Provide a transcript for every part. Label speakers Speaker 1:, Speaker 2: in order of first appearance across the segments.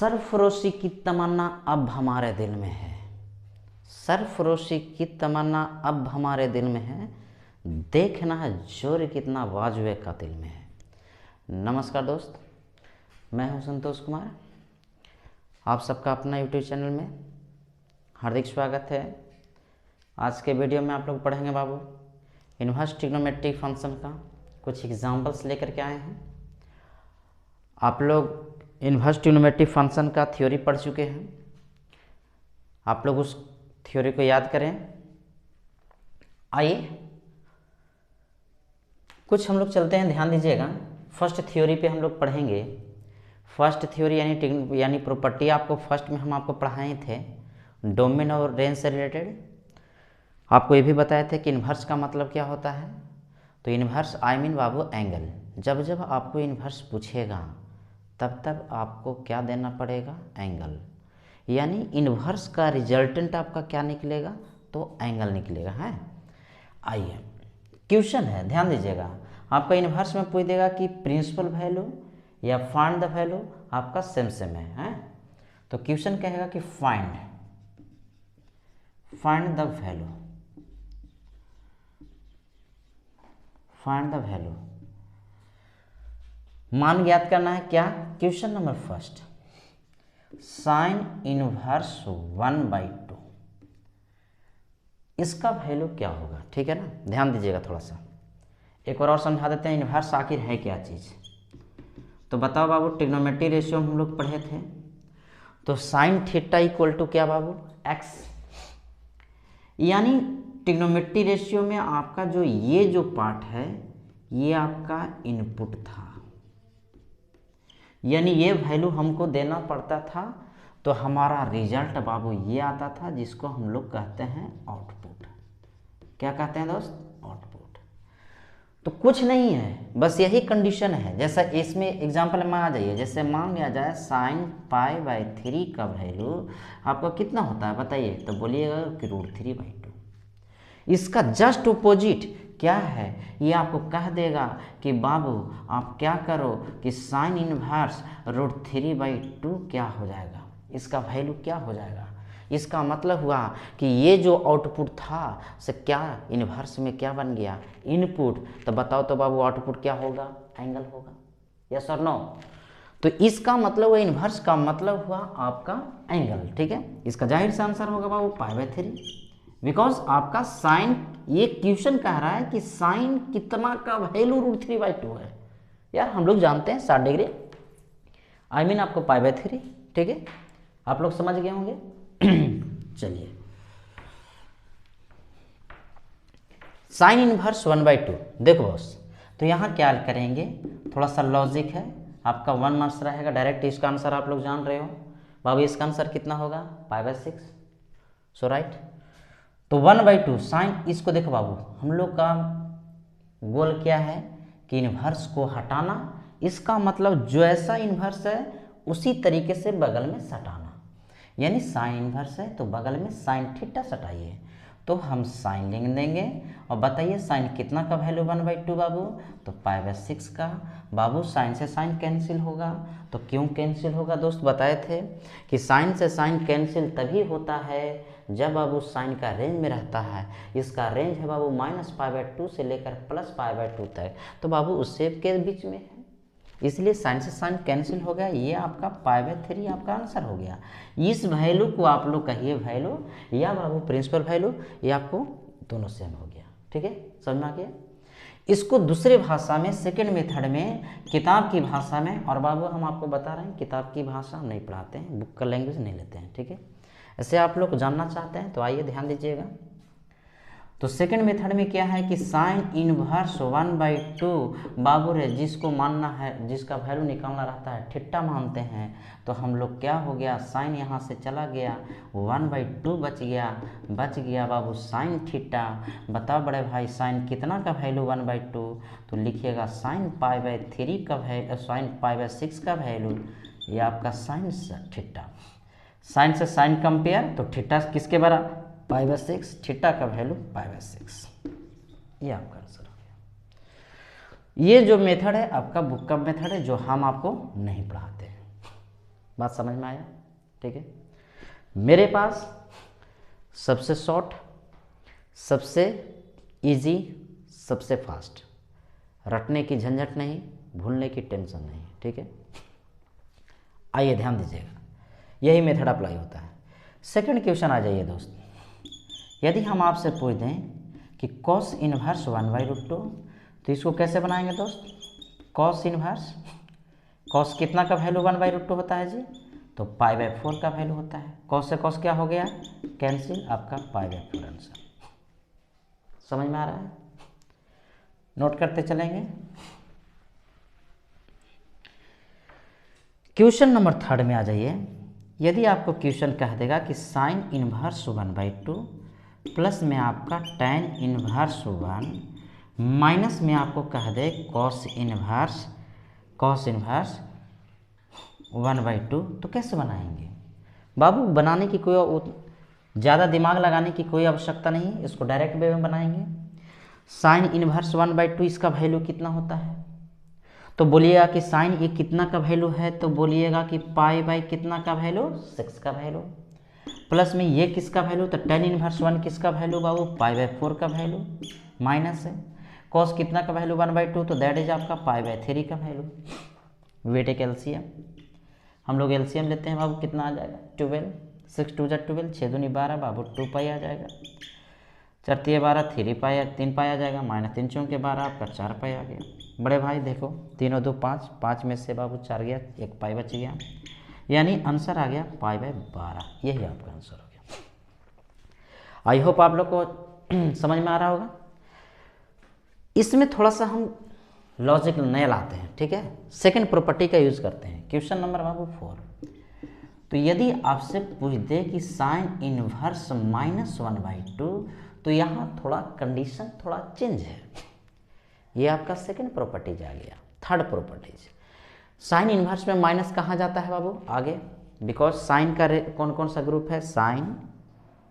Speaker 1: सरफरोशी की तमन्ना अब हमारे दिल में है, सरफरोशी की तमन्ना अब हमारे दिल में है, देखना है जोर कितना वाजुए का दिल में है। नमस्कार दोस्त, मैं हूं संतोष कुमार। आप सबका अपना यूट्यूब चैनल में हार्दिक स्वागत है। आज के वीडियो में आप लोग पढ़ेंगे बाबू इन्वर्स ट्रिग्नोमेट्रिक फंक्शन का कुछ एग्जाम्पल्स लेकर के आए हैं। आप लोग इन्वर्स ट्रिग्नोमेट्रिक फंक्शन का थ्योरी पढ़ चुके हैं, आप लोग उस थ्योरी को याद करें। आइए कुछ हम लोग चलते हैं, ध्यान दीजिएगा। फर्स्ट थ्योरी पे हम लोग पढ़ेंगे। फर्स्ट थ्योरी यानी प्रॉपर्टी आपको फर्स्ट में हम आपको पढ़ाए थे डोमेन और रेंज से रिलेटेड। आपको ये भी बताए थे कि इन्वर्स का मतलब क्या होता है। तो inverse I mean Babu angle. जब जब आपको इन्वर्स पूछेगा तब तब आपको क्या देना पड़ेगा, एंगल। यानी इन्वर्स का रिजल्टेंट आपका क्या निकलेगा, तो एंगल निकलेगा है। आइए क्वेश्चन है, ध्यान दीजिएगा। आपका इन्वर्स में पूछ देगा कि प्रिंसिपल वैल्यू या फाइंड द वैल्यू, आपका सेम सेम है। तो क्वेश्चन कहेगा कि find the value, find the value, मान ज्ञात करना है। क्या question number first, sine inverse 1/2 इसका वैल्यू क्या होगा, ठीक है ना। ध्यान दीजिएगा थोड़ा सा, एक और समझा देते हैं इनवर्स आखिर है क्या चीज़। तो बताओ बाबू, ट्रिग्नोमेट्री रेशियो हम लोग पढ़े थे। तो साइन थीटा इक्वल टू क्या बाबू, एक्स। यानी ट्रिग्नोमेट्री रेशियो में आपका जो ये जो पार्ट है ये आपका इनपुट था, यानी ये वैल्यू हमको देना पड़ता था। तो हमारा रिजल्ट बाबू ये आता था, जिसको हम लोग कहते हैं आउटपुट। क्या कहते हैं दोस्त, आउटपुट। तो कुछ नहीं है, बस यही कंडीशन है। जैसा इसमें एग्जांपल में आ जाइए, जैसे मान लिया जाए साइन π/3 का वैल्यू आपका कितना होता है बताइए। तो बोलिएगा कि √3/2। इसका जस्ट अपोजिट क्या है, ये आपको कह देगा कि बाबू आप क्या करो कि साइन इनवर्स √3/2 क्या हो जाएगा, इसका वैल्यू क्या हो जाएगा। इसका मतलब हुआ कि ये जो आउटपुट था से क्या इनवर्स में क्या बन गया, इनपुट। तो बताओ तो बाबू आउटपुट क्या होगा, एंगल होगा, यस और नो। तो इसका मतलब हुआ, इनवर्स का मतलब हुआ आपका एंगल, ठीक है। इसका जाहिर से आंसर होगा बाबू π/3, बिकॉज आपका साइन, ये क्वेश्चन कह रहा है कि साइन कितना का वैल्यू √3/2 है। यार हम लोग जानते हैं 60 डिग्री, आई मीन आपको π/3, ठीक है। आप लोग समझ गए होंगे। चलिए, साइन इनवर्स 1/2 देखो बॉस। तो यहाँ क्या करेंगे, थोड़ा सा लॉजिक है। आपका 1 मार्क्स रहेगा, डायरेक्ट इसका आंसर आप लोग जान रहे हो बाबू। इसका आंसर कितना होगा, π/6, सो राइट। तो 1/2 साइन, इसको देखो बाबू, हम लोग का गोल क्या है कि इन्वर्स को हटाना। इसका मतलब जो ऐसा इन्वर्स है उसी तरीके से बगल में सटाना। यानी साइन इन्वर्स है तो बगल में साइन थीटा सटाइए। तो हम साइन लिख देंगे और बताइए साइन कितना का वैल्यू 1/2 बाबू, तो π/6 का। बाबू साइन से साइन कैंसिल होगा। तो क्यों कैंसिल होगा दोस्त, बताए थे कि साइन से साइन कैंसिल तभी होता है जब बाबू साइन का रेंज में रहता है। इसका रेंज है बाबू -π/2 से लेकर +π/2 तक। तो बाबू उससे के बीच में है, इसलिए साइन से साइन कैंसिल हो गया। ये आपका π/3 आपका आंसर हो गया। इस वैल्यू को आप लोग कहिए वैल्यू या बाबू प्रिंसिपल वैल्यू, ये आपको दोनों सेम हो गया, ठीक है, समझ में आ गया। इसको दूसरे भाषा में, सेकेंड मेथड में, किताब की भाषा में, और बाबू हम आपको बता रहे हैं किताब की भाषा हम नहीं पढ़ाते हैं, बुक का लैंग्वेज नहीं लेते हैं, ठीक है। ऐसे आप लोग जानना चाहते हैं तो आइए ध्यान दीजिएगा। तो सेकंड मेथड में क्या है कि साइन इनवर्स 1/2 बाबू रे, जिसको मानना है, जिसका वैल्यू निकालना रहता है थीटा मानते हैं। तो हम लोग क्या हो गया, साइन यहाँ से चला गया, 1/2 बच गया बाबू साइन थीटा। बताओ बड़े भाई साइन कितना का वैल्यू 1/2, तो लिखिएगा साइन π/3 का वैल्यू, साइन π/6 का वैल्यू, ये आपका साइन थीटा। साइन से साइन कंपेयर, तो थीटा किसके बराबर, π/6, थीटा का वैल्यू π/6। ये आपका आंसर हो गया। ये जो मेथड है आपका बुक का मेथड है, जो हम आपको नहीं पढ़ाते हैं। बात समझ में आया? ठीक है, मेरे पास सबसे शॉर्ट, सबसे इजी, सबसे फास्ट, रटने की झंझट नहीं, भूलने की टेंशन नहीं। ठीक है, आइए ध्यान दीजिएगा, यही मेथड अप्लाई होता है। सेकंड क्वेश्चन आ जाइए दोस्त, यदि हम आपसे पूछ दें कि कॉस इनवर्स 1/√2, तो इसको कैसे बनाएंगे दोस्त? कॉस इनवर्स, कॉस कितना का वैल्यू 1/√2 होता है जी? तो π/4 का वैल्यू होता है। कॉस से कॉस क्या हो गया? कैंसिल, आपका π/4 आंसर। समझ में आ रहा है? नोट करते चलेंगे। क्वेश्चन नंबर 3 में आ जाइए। यदि आपको क्वेश्चन कह देगा कि साइन इनवर्स 1/2 प्लस में आपका tan इनवर्स 1 माइनस में आपको कह दे कॉस इनवर्स 1/2, तो कैसे बनाएंगे बाबू? बनाने की कोई ज़्यादा दिमाग लगाने की कोई आवश्यकता नहीं, इसको डायरेक्ट वे में बनाएंगे। साइन इनवर्स 1/2 इसका वैल्यू कितना होता है? तो बोलिएगा कि साइन ये कितना का वैल्यू है? तो बोलिएगा कि π/, कितना का वैल्यू? 6 का वैल्यू। प्लस में ये किसका वैल्यू? तो tan इनवर्स 1 किसका वैल्यू बाबू? π/4 का वैल्यू। माइनस है कॉस कितना का वैल्यू? 1/2, तो दैट इज आपका π/3 का वैल्यू। वेट एक एलसीएम, हम लोग एलसीएम लेते हैं बाबू, कितना आ जाएगा? 12, 6 2 12, 6 दूनी 12 बाबू, 2π आ जाएगा। 4 3 12, 3π आ जाएगा, -3 चौके 12, आपका 4π आ गया। बड़े भाई देखो, 3 और 2 5, 5 में से बाबू 4 गया, 1 π बच गया, यानी आंसर आ गया π/12। यही आपका आंसर हो गया। आई होप आप लोग को समझ में आ रहा होगा। इसमें थोड़ा सा हम लॉजिक नया लाते हैं। ठीक है, सेकंड प्रॉपर्टी का यूज करते हैं। क्वेश्चन नंबर बाबू 4, तो यदि आपसे पूछ दे कि साइन इनवर्स -1/2, तो यहाँ थोड़ा कंडीशन थोड़ा चेंज है। ये आपका सेकंड प्रॉपर्टीज आ गया। थर्ड प्रॉपर्टीज, साइन इनवर्स में माइनस कहाँ जाता है बाबू? आगे, बिकॉज साइन का कौन कौन सा ग्रुप है? साइन,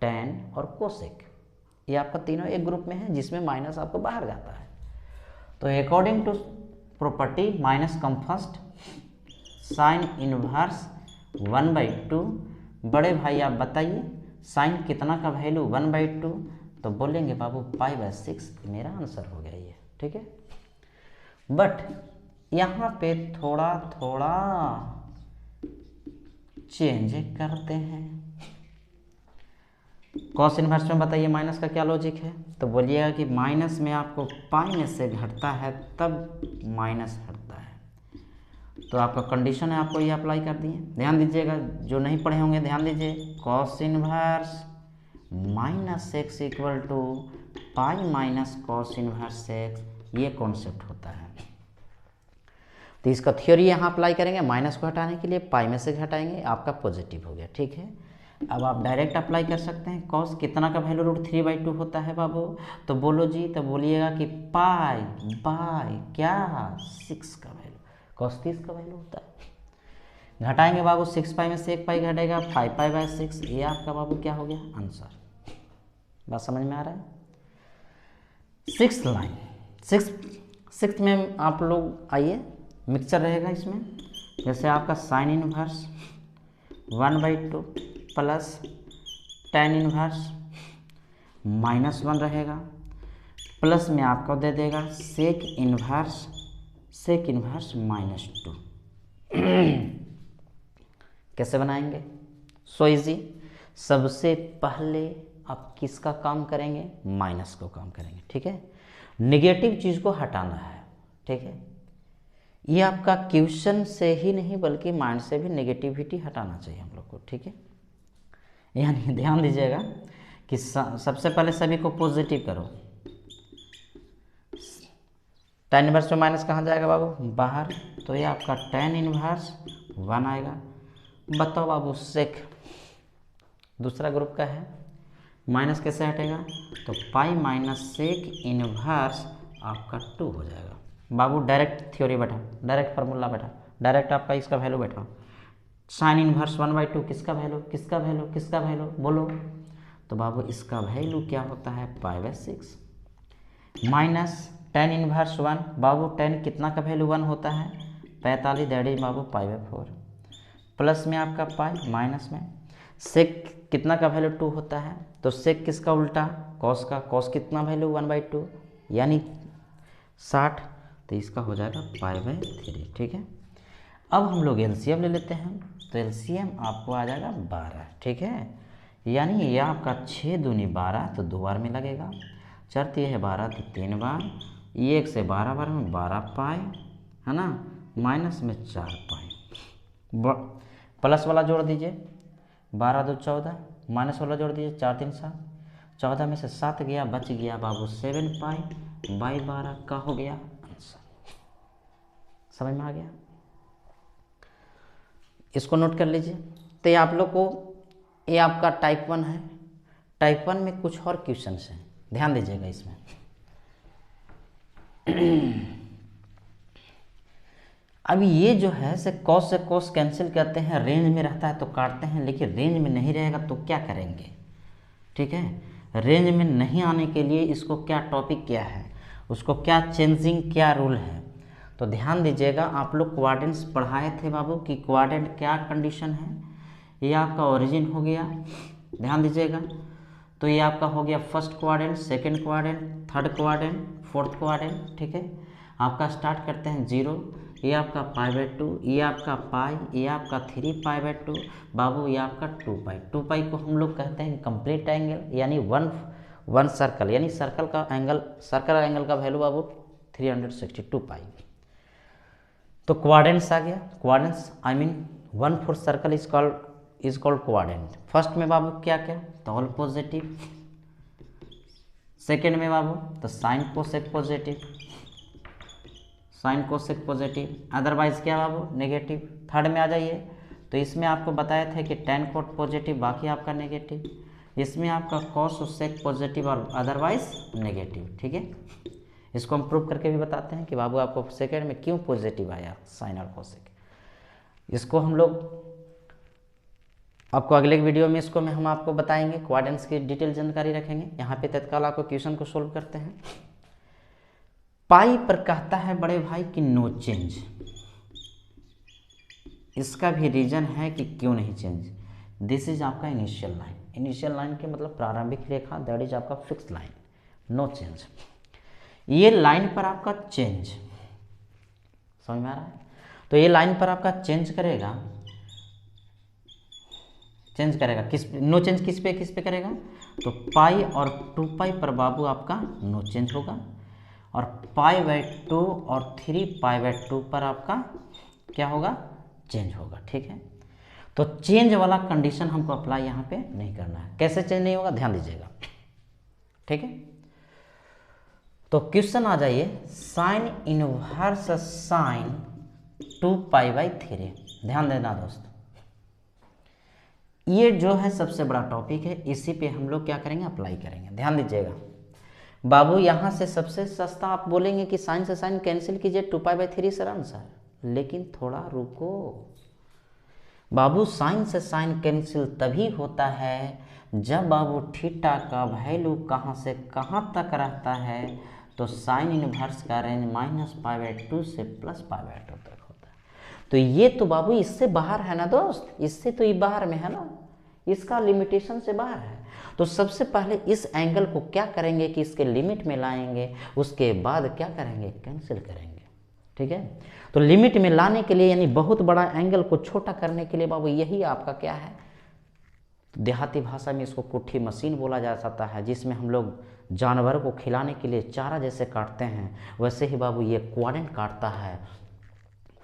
Speaker 1: टेन और कोसेक, ये आपका तीनों एक ग्रुप में है, जिसमें माइनस आपको बाहर जाता है। तो according to property minus come first, sine inverse 1/2। बड़े भाई आप बताइए साइन कितना का वैल्यू? 1/2, तो बोलेंगे बाबू π/6, मेरा आंसर हो गया ये। ठीक है, बट यहाँ पे थोड़ा थोड़ा चेंज करते हैं। कॉस इनवर्स में बताइए माइनस का क्या लॉजिक है? तो बोलिएगा कि माइनस में आपको पाई में से घटता है तब माइनस हटता है, तो आपका कंडीशन है, आपको ये अप्लाई कर दिए। ध्यान दीजिएगा, जो नहीं पढ़े होंगे ध्यान दीजिए। Cos inverse -x equal to pi minus cos inverse x, ये कॉन्सेप्ट होता है। तो इसका थ्योरी यहाँ अप्लाई करेंगे। माइनस को हटाने के लिए पाई में से घटाएंगे, आपका पॉजिटिव हो गया। ठीक है, अब आप डायरेक्ट अप्लाई कर सकते हैं। कॉस कितना का वैल्यू? √3/2 होता है बाबू, तो बोलो जी, तो बोलिएगा कि π/, क्या 6 का वैल्यू, कॉस 30 का वैल्यू होता है। घटाएंगे बाबू, 6π में से 1π घटेगा, 5π/6, ये आपका बाबू क्या हो गया? आंसर। बात समझ में आ रहा है? 6th लाइन, 6th में आप लोग आइए, मिक्सचर रहेगा इसमें। जैसे आपका sign inverse 1/2 plus tan inverse -1 रहेगा, प्लस में आपको दे देगा सेक इनवर्स -2। कैसे बनाएंगे? So easy. सबसे पहले आप किसका काम करेंगे? माइनस को काम करेंगे। ठीक है, नेगेटिव चीज़ को हटाना है। ठीक है, ये आपका क्वेश्चन से ही नहीं बल्कि माइंड से भी नेगेटिविटी हटाना चाहिए हम लोग को। ठीक है, यानी ध्यान दीजिएगा कि सबसे पहले सभी को पॉजिटिव करो। tan इनवर्स में माइनस कहाँ जाएगा बाबू? बाहर, तो ये आपका tan इनवर्स 1 आएगा। बताओ बाबू, सेक दूसरा ग्रुप का है, माइनस कैसे हटेगा? तो पाई माइनस सेक इनवर्स आपका 2 हो जाएगा। बाबू डायरेक्ट थ्योरी बैठा, डायरेक्ट फार्मूला बैठा, डायरेक्ट आपका इसका वैल्यू बैठा। साइन इनवर्स 1/2 किसका वैल्यू? किसका वैल्यू? किसका वैल्यू बोलो? तो बाबू इसका वैल्यू क्या होता है? π/6 माइनस tan इनवर्स 1, बाबू tan कितना का वैल्यू 1 होता है? 45, दैट इज बाबू π/4। प्लस में आपका पाई, माइनस में सेक कितना का वैल्यू 2 होता है, तो सेक किसका उल्टा, कॉस का, कॉस कितना वैल्यू 1/2 यानी 60, तो इसका हो जाएगा पाई/3। ठीक है, अब हम लोग एलसीएम ले लेते हैं, तो एलसीएम आपको आ जाएगा 12। ठीक है, यानी ये आपका 6 दूनी 12, तो 2 बार में लगेगा, 4 ये है 12 तो 3 बार, ये 1 से 12 बार में 12 पाई है ना, माइनस में 4 पाई, प्लस वाला जोड़ दीजिए 12 2 14, माइनस वाला जोड़ दीजिए 4 3 7, 14 में से 7 गया, बच गया बाबू 7 पाई बाई 12 का हो गया आंसर। समझ में आ गया, इसको नोट कर लीजिए। तो ये आप लोग को, ये आपका टाइप 1 है। टाइप 1 में कुछ और क्वेश्चंस हैं, ध्यान दीजिएगा इसमें। अभी ये जो है से कॉस कैंसिल करते हैं, रेंज में रहता है तो काटते हैं, लेकिन रेंज में नहीं रहेगा तो क्या करेंगे। ठीक है, रेंज में नहीं आने के लिए इसको क्या टॉपिक क्या है, उसको क्या चेंजिंग क्या रूल है, तो ध्यान दीजिएगा। आप लोग क्वाड्रेंट्स पढ़ाए थे बाबू कि क्वाड्रेंट क्या कंडीशन है, ये आपका ओरिजिन हो गया, ध्यान दीजिएगा। तो ये आपका हो गया first quadrant, second quadrant, third quadrant, fourth quadrant. ठीक है, आपका स्टार्ट करते हैं 0, ये आपका पाई/2, ये आपका पाई, ये आपका 3 पाई/2 बाबू, ये आपका 2 पाई। 2 पाई को हम लोग कहते हैं कंप्लीट एंगल, यानी वन सर्कल, यानी सर्कल का एंगल का वैल्यू बाबू 362 पाई। तो क्वाड्रेंट्स आ गया, quadrants I mean 1/4 circle is called quadrant. First में बाबू क्या क्या, तो ऑल पॉजिटिव, सेकेंड में बाबू तो sine cosec positive, sine cosec positive, otherwise क्या बाबू नेगेटिव। थर्ड में आ जाइए, तो इसमें आपको बताया था कि टेन कोट पॉजिटिव, बाकी आपका नेगेटिव। इसमें आपका कॉस और सेक पॉजिटिव और अदरवाइज नेगेटिव। ठीक है, इसको हम प्रूव करके भी बताते हैं कि बाबू आपको सेकेंड में क्यों पॉजिटिव आया साइन और कोसेक। इसको हम लोग आपको अगले वीडियो में इसको हम आपको बताएंगे, क्वाड्रेंट्स की डिटेल जानकारी रखेंगे। यहाँ पे तत्काल आपको क्वेश्चन को सोल्व करते हैं। पाई पर कहता है बड़े भाई कि नो चेंज, इसका भी रीजन है कि क्यों नहीं चेंज। दिस इज आपका इनिशियल लाइन, इनिशियल लाइन के मतलब प्रारंभिक रेखा, दैट इज आपका फिक्स लाइन, नो चेंज। ये लाइन पर आपका चेंज, समझ में आ रहा है, तो ये लाइन पर आपका चेंज करेगा किस, नो चेंज किस पे करेगा, तो पाई और 2 पाई पर बाबू आपका नो चेंज होगा, और पाई/2 और 3 पाई/2 पर आपका क्या होगा, चेंज होगा। ठीक है, तो चेंज वाला कंडीशन हमको अप्लाई यहाँ पे नहीं करना है। कैसे चेंज नहीं होगा, ध्यान दीजिएगा। ठीक है, तो क्वेश्चन आ जाइए, साइन इनवर्स साइन 2 पाई/3। ध्यान देना दोस्त, ये जो है सबसे बड़ा टॉपिक है, इसी पे हम लोग क्या करेंगे, अप्लाई करेंगे। ध्यान दीजिएगा बाबू, यहाँ से सबसे सस्ता आप बोलेंगे कि साइन से साइन कैंसिल कीजिए 2 पाई/3 सर आंसर, लेकिन थोड़ा रुको बाबू, साइन से साइन कैंसिल तभी होता है जब बाबू थीटा का वैल्यू कहाँ से कहाँ तक रहता है, तो साइन इनवर्स का रेंज -पाई/2 से +पाई/2 तक होता है। तो ये तो बाबू इससे बाहर है ना दोस्त, इससे तो ये बाहर में है ना, इसका लिमिटेशन से बाहर है। तो सबसे पहले इस एंगल को क्या करेंगे कि इसके लिमिट में लाएंगे, उसके बाद क्या करेंगे, कैंसिल करेंगे। ठीक है, तो लिमिट में लाने के लिए यानी बहुत बड़ा एंगल को छोटा करने के लिए बाबू यही आपका क्या है, देहाती भाषा में इसको कुट्ठी मशीन बोला जा सकता है, जिसमें हम लोग जानवर को खिलाने के लिए चारा जैसे काटते हैं, वैसे ही बाबू ये क्वाड्रेंट काटता है।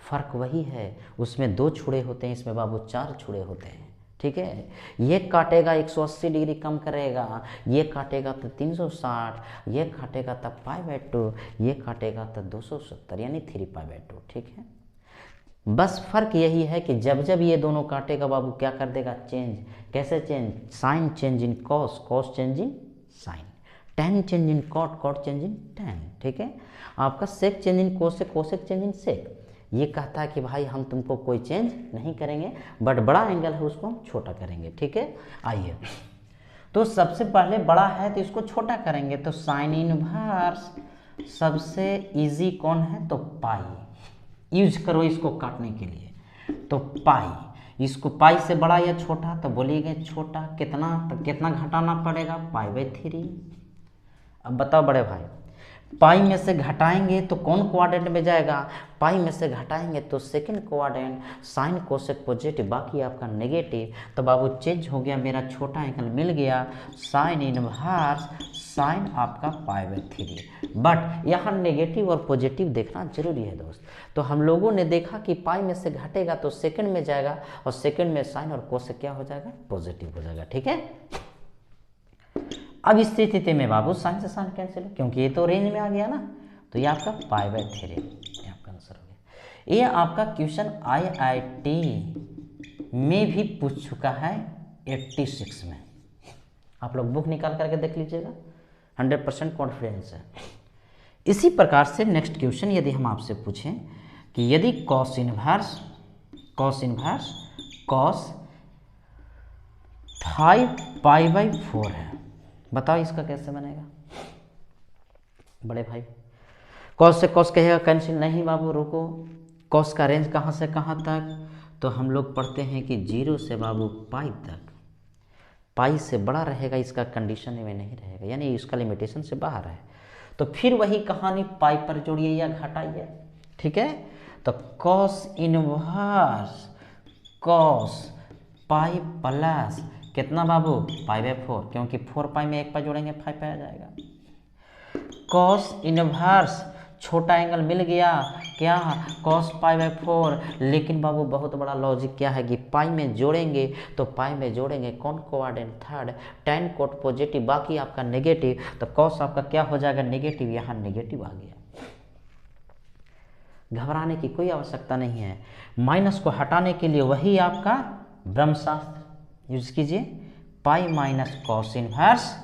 Speaker 1: फर्क वही है, उसमें 2 छुड़े होते हैं, इसमें बाबू 4 छुड़े होते हैं। ठीक है, ये काटेगा 180 डिग्री कम करेगा, ये काटेगा तो 360, ये काटेगा तब पाई/2, ये काटेगा तो 270 यानी 3 पाई/2। ठीक है, बस फर्क यही है कि जब जब ये दोनों काटेगा बाबू क्या कर देगा, चेंज। कैसे change, sine change in cos, cos change in sine, tan change in cot, cot change in tan. ठीक है, आपका sec change in cosec, cosec change in sec. ये कहता है कि भाई हम तुमको कोई चेंज नहीं करेंगे, बट बड़ा एंगल है उसको हम छोटा करेंगे। ठीक है, आइए, तो सबसे पहले बड़ा है तो इसको छोटा करेंगे, तो साइन इनवर्स सबसे इजी कौन है, तो पाई यूज करो इसको काटने के लिए, तो पाई इसको पाई से बड़ा या छोटा, तो बोलिएगा छोटा। कितना, तो कितना घटाना पड़ेगा, π/3। अब बताओ बड़े भाई, पाई में से घटाएंगे तो कौन क्वाड्रेंट में जाएगा, पाई में से घटाएंगे तो second quadrant, sine cosec positive, बाकी आपका नेगेटिव। तो बाबू चेंज हो गया, मेरा छोटा एंगल मिल गया साइन इनवर्स साइन आपका π/3। बट यहाँ नेगेटिव और पॉजिटिव देखना जरूरी है दोस्त। तो हम लोगों ने देखा कि पाई में से घटेगा तो सेकंड में जाएगा, और सेकंड में साइन और कोसेक क्या हो जाएगा, पॉजिटिव हो जाएगा। ठीक है, अब इस स्थिति में बाबू साइन से साइन कैंसिल, क्योंकि ये तो रेंज में आ गया ना, तो ये आपका π/3 ये आपका आंसर हो गया। ये आपका क्वेश्चन IIT में भी पूछ चुका है 86 में। आप लोग बुक निकाल करके देख लीजिएगा, 100% कॉन्फिडेंस है। इसी प्रकार से नेक्स्ट क्वेश्चन यदि हम आपसे पूछें कि यदि cos इनवर्स cos 5π/4 है, बताओ इसका कैसे बनेगा बड़े भाई। कॉस से कॉस कहेगा कैंसिल, नहीं बाबू रुको, कॉस का रेंज कहाँ से कहाँ तक, तो हम लोग पढ़ते हैं कि 0 से बाबू पाई तक। पाई से बड़ा रहेगा, इसका कंडीशन में नहीं रहेगा, यानी इसका लिमिटेशन से बाहर है। तो फिर वही कहानी, पाई पर जोड़िए या घटाइए। ठीक है, तो cos inverse cos pi plus कितना बाबू, π/4, क्योंकि 4 पाई में 1 पाई जोड़ेंगे 5 पाई आ जाएगा। कॉस इनवर्स छोटा एंगल मिल गया क्या, cos π/4। लेकिन बाबू बहुत बड़ा लॉजिक क्या है कि पाई में जोड़ेंगे तो पाई में जोड़ेंगे कौन coordinate, third, tan cot positive, बाकी आपका नेगेटिव, तो cos आपका क्या हो जाएगा, नेगेटिव, यहाँ नेगेटिव आ गया। घबराने की कोई आवश्यकता नहीं है। माइनस को हटाने के लिए वही आपका ब्रह्मशास्त्र यूज कीजिए, पाई minus cos inverse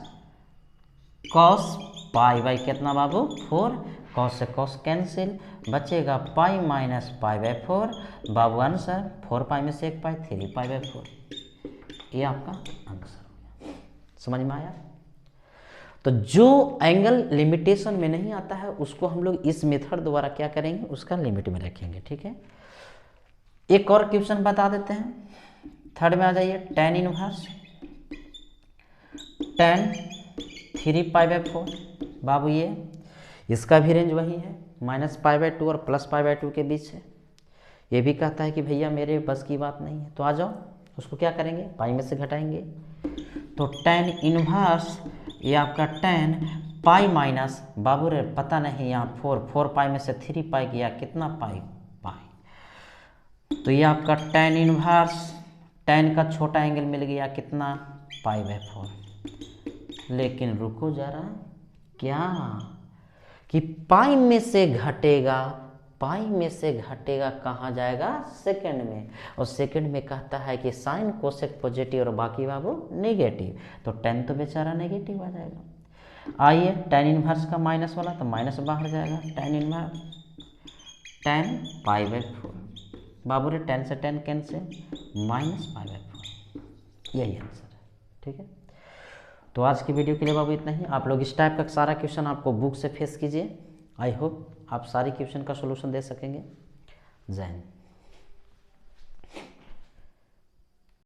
Speaker 1: cos pi कितना बाबू 4, कॉस से कॉस कैंसिल, बचेगा पाई माइनस π/4। बाबू आंसर 4 पाई में से 1 पाई 3 π/4, ये आपका आंसर हो गया। समझ में आया। तो जो एंगल लिमिटेशन में नहीं आता है उसको हम लोग इस मेथड द्वारा क्या करेंगे, उसका लिमिट में रखेंगे। ठीक है, एक और क्वेश्चन बता देते हैं, थर्ड में आ जाइए, tan इनवर्स tan 3 π/4। बाबू ये इसका भी रेंज वही है, -π/2 और +π/2 के बीच है। ये भी कहता है कि भैया मेरे बस की बात नहीं है, तो आ जाओ उसको क्या करेंगे, पाई में से घटाएंगे। तो tan इनवर्स ये आपका tan पाई माइनस, बाबू रे पता नहीं, यहाँ 4 पाई में से 3 पाई गया, कितना पाई, तो ये आपका tan इनवर्स, tan का छोटा एंगल मिल गया कितना, π/4। लेकिन रुको जरा, क्या कि पाई में से घटेगा, पाई में से घटेगा कहाँ जाएगा, सेकंड में, और सेकंड में कहता है कि साइन कोसेक पॉजिटिव और बाकी बाबू नेगेटिव, तो tan तो बेचारा नेगेटिव आ जाएगा। आइए tan इनवर्स का माइनस वाला, तो माइनस बाहर जाएगा, tan इनवर्स tan π/4, बाबू रे tan से tan कैंसिल, -π/4, यही आंसर है। ठीक है, तो आज की वीडियो के लिए बाबू इतना ही। आप लोग इस टाइप का सारा क्वेश्चन आपको बुक से फेस कीजिए। आई होप आप सारी क्वेश्चन का सॉल्यूशन दे सकेंगे। जय हिंद।